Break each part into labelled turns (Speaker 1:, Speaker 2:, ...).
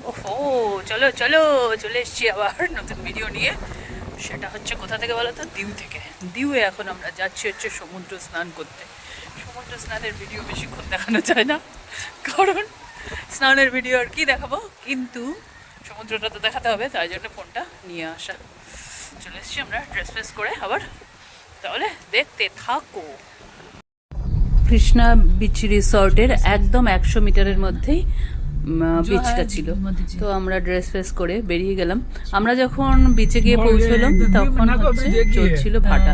Speaker 1: ওহো, চলো চলো, চলে এসছি আবার নতুন ভিডিও নিয়ে। সেটা হচ্ছে কোথা থেকে বলো তো? দিউ থেকে। দিউয়ে এখন আমরা যাচ্ছি হচ্ছে সমুদ্র স্নান করতে। সমুদ্র স্নানের ভিডিও বেশিক্ষণ দেখানো যায় না, কারণ স্নানের ভিডিও আর কি দেখাবো, কিন্তু সমুদ্রটা তো দেখাতে হবে, তাই জন্য ফোনটা নিয়ে আসা। চলে এসছি আমরা ড্রেস ফ্রেস করে আবার, তাহলে দেখতে থাকো। কৃষ্ণা বিচ রিসর্টের একদম 100 মিটারের মধ্যেই বিচটা ছিল। তো আমরা ড্রেস ফ্রেস করে বেরিয়ে গেলাম। আমরা যখন বিচে গিয়ে পৌঁছলাম তখন হচ্ছে চলছিল ভাটা,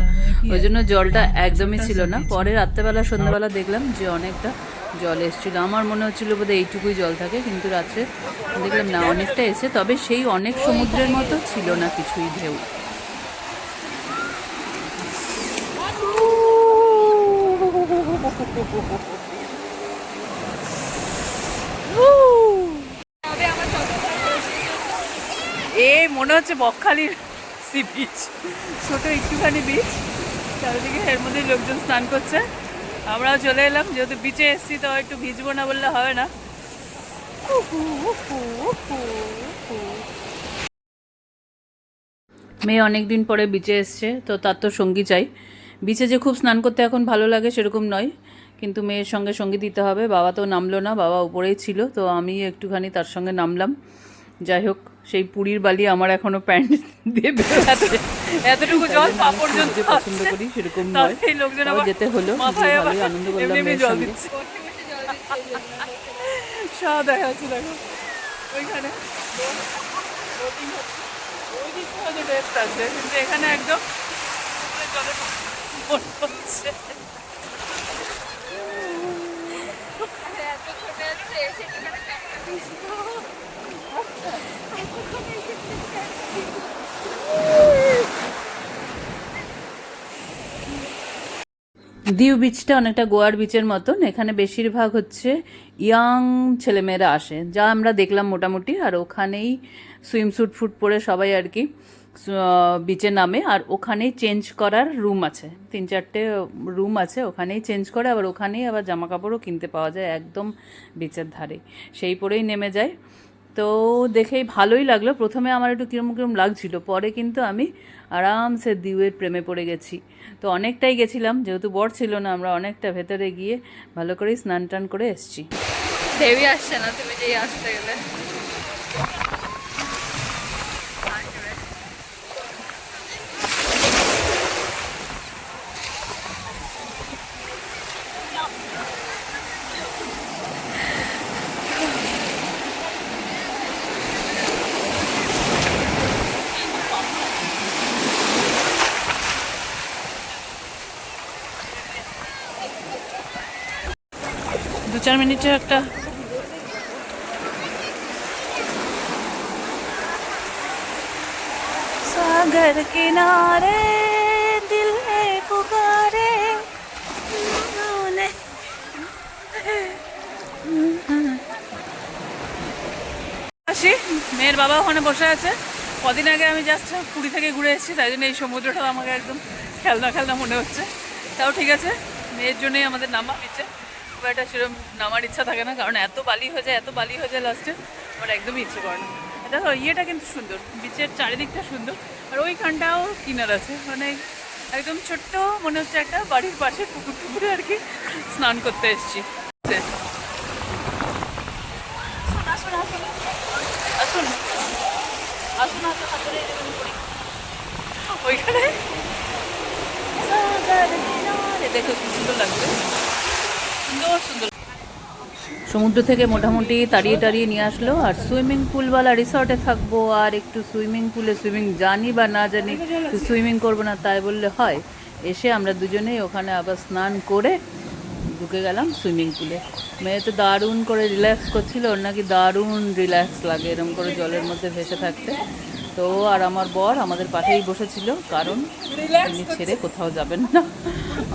Speaker 1: ওই জন্য জলটা একদমই ছিল না। পরে রাত্রেবেলা সন্ধ্যাবেলা দেখলাম যে অনেকটা জল এসেছিলো। আমার মনে হচ্ছিল বোধহয় এইটুকুই জল থাকে, কিন্তু রাত্রে দেখলাম না, অনেকটা এসে, তবে সেই অনেক সমুদ্রের মতো ছিল না কিছুই ঢেউ। এ মনে হচ্ছে বকখালির সি বিচ, ছোট একটুখানি বিচ, চারিদিকে এর মধ্যে লোকজন স্নান করছে। আমরাও চলে এলাম, যেহেতু বিচে এসেছি তো একটু ভিজবো না বললে হবে না। মেয়ে অনেক দিন পরে বিচে এসছে, তো তার তো সঙ্গী চাই। বিচে যে খুব স্নান করতে এখন ভালো লাগে সেরকম নয়, কিন্তু মেয়ের সঙ্গে সঙ্গী দিতে হবে। বাবা তো নামলো না, বাবা উপরেই ছিল, তো আমি একটুখানি তার সঙ্গে নামলাম। যাই হোক, সেই পুরীর বালি আমার এখনো প্যান্ট দিয়ে বেরোচ্ছে, এতটুকু জল পা পর্যন্ত পছন্দ করি সেরকম নয়, লোকজন আবার যেতে হলো, ভালোই আনন্দ করলাম মেয়ের সঙ্গে। সব দেখা যাচ্ছে, দেখো ওইখানে আছে, কিন্তু এখানে একদম জলের মনে হচ্ছে। দিউ বিচটা অনেকটা গোয়ার বিচের মতন। এখানে বেশিরভাগ হচ্ছে ইয়াং ছেলেমেয়েরা আসে, যা আমরা দেখলাম মোটামুটি। আর ওখানেই সুইমস্যুট ফুট পরে সবাই আর কি বিচে নামে, আর ওখানেই চেঞ্জ করার রুম আছে, 3-4টে রুম আছে, ওখানেই চেঞ্জ করে। আবার ওখানেই আবার জামা কাপড়ও কিনতে পাওয়া যায়, একদম বিচের ধারে, সেই পরেই নেমে যায়। তো দেখেই ভালোই লাগলো। প্রথমে আমার একটু কিরম কিরম লাগছিল, পরে কিন্তু আমি আরামসে দিউয়ের প্রেমে পড়ে গেছি। তো অনেকটাই গেছিলাম, যেহেতু বর ছিল না, আমরা অনেকটা ভেতরে গিয়ে ভালো করেই স্নান টান করে এসেছি।
Speaker 2: দেবী আসছে না, তুমি যেই আসতে গেলে।
Speaker 1: 2-4 মিনিটের একটা सागर किनारे दिल है पुकारे। আসি, মেয়ের বাবা ওখানে বসে আছে। কদিন আগে আমি জাস্ট পুরী থেকে ঘুরে এসেছি, তাই জন্য এই সমুদ্রটা আমাকে একদম খেলনা খেলনা মনে হচ্ছে। তাও ঠিক আছে, মেয়ের জন্যই আমাদের নামা বিচে। খুব একটা সেরকম নামার ইচ্ছা থাকে না, কারণ এত বালি হয়ে যায়, এত বালি হয়ে যায় লাস্টে, আমার একদমই ইচ্ছে করে না। দেখো ইয়েটা কিন্তু সুন্দর, বিচের চারিদিকটা সুন্দর। আর ওইখানটাও কিনার আছে, মানে একদম ছোট্ট, মনে হচ্ছে একটা বাড়ির পাশে পুকুর টুকুরে আর কি স্নান করতে এসেছি। আসুন আসুন, ওইখানে দেখো কি সুন্দর লাগছে, সুন্দর সুন্দর। সমুদ্র থেকে মোটামুটি তাড়িয়ে তাড়িয়ে নিয়ে আসলো, আর সুইমিং পুলওয়ালা রিসর্টে থাকবো, আর একটু সুইমিং পুলে সুইমিং জানি বা না জানি, সুইমিং করবো না তাই বললে হয়। এসে আমরা দুজনেই ওখানে আবার স্নান করে ঢুকে গেলাম সুইমিং পুলে। মেয়ে তো দারুণ করে রিল্যাক্স করছিল, ওর নাকি দারুণ রিল্যাক্স লাগে এরকম করে জলের মধ্যে ভেসে থাকতে। তো আর আমার বর আমাদের পাশেই বসেছিল, কারণ উনি ছেড়ে কোথাও যাবেন না,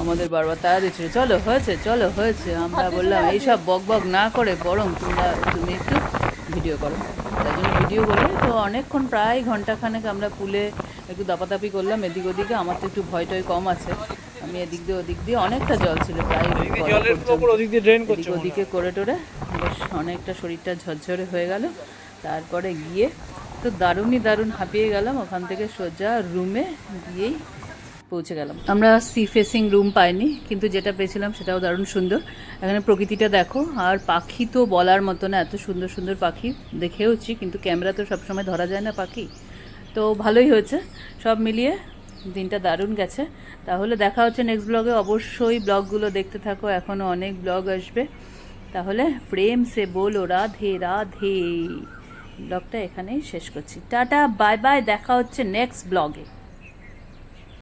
Speaker 1: আমাদের বারবার তাড়া দিচ্ছিল, চলো হয়েছে চলো হয়েছে। আমরা বললাম এইসব বক বক না করে বরং তুমি একটু ভিডিও করো। তাই জন্য ভিডিও করলে তো অনেকক্ষণ, প্রায় ঘন্টাখানেক আমরা পুলে একটু দাপাদাপি করলাম এদিক ওদিকে। আমার তো একটু ভয় টয় কম আছে, আমি এদিক দিয়ে ওদিক দিয়ে অনেকটা জল ছিল, প্রায় গলা
Speaker 3: জলের
Speaker 1: পর্যন্ত।
Speaker 3: উপর ওদিক দিয়ে ড্রেন করছে
Speaker 1: এদিক ওদিকে করে টোরে বেশ অনেকটা শরীরটা ঝরঝরে হয়ে গেল। তারপরে গিয়ে তো দারুণ হাঁপিয়ে গেলাম। ওখান থেকে সোজা রুমে গিয়েই পৌঁছে গেলাম। আমরা সি ফেসিং রুম পাইনি, কিন্তু যেটা পেয়েছিলাম সেটাও দারুণ সুন্দর। এখানে প্রকৃতিটা দেখো, আর পাখি তো বলার মতো না, এত সুন্দর সুন্দর পাখি দেখেওছি, কিন্তু ক্যামেরা তো সবসময় ধরা যায় না পাখি। তো ভালোই হয়েছে, সব মিলিয়ে দিনটা দারুণ গেছে। তাহলে দেখা হচ্ছে নেক্সট ব্লগে। অবশ্যই ব্লগগুলো দেখতে থাকো, এখনও অনেক ব্লগ আসবে। তাহলে প্রেম সে বলো রাধে রাধে। ব্লগটা এখানেই শেষ করছি। টাটা বাই বাই, দেখা হচ্ছে নেক্সট ব্লগে।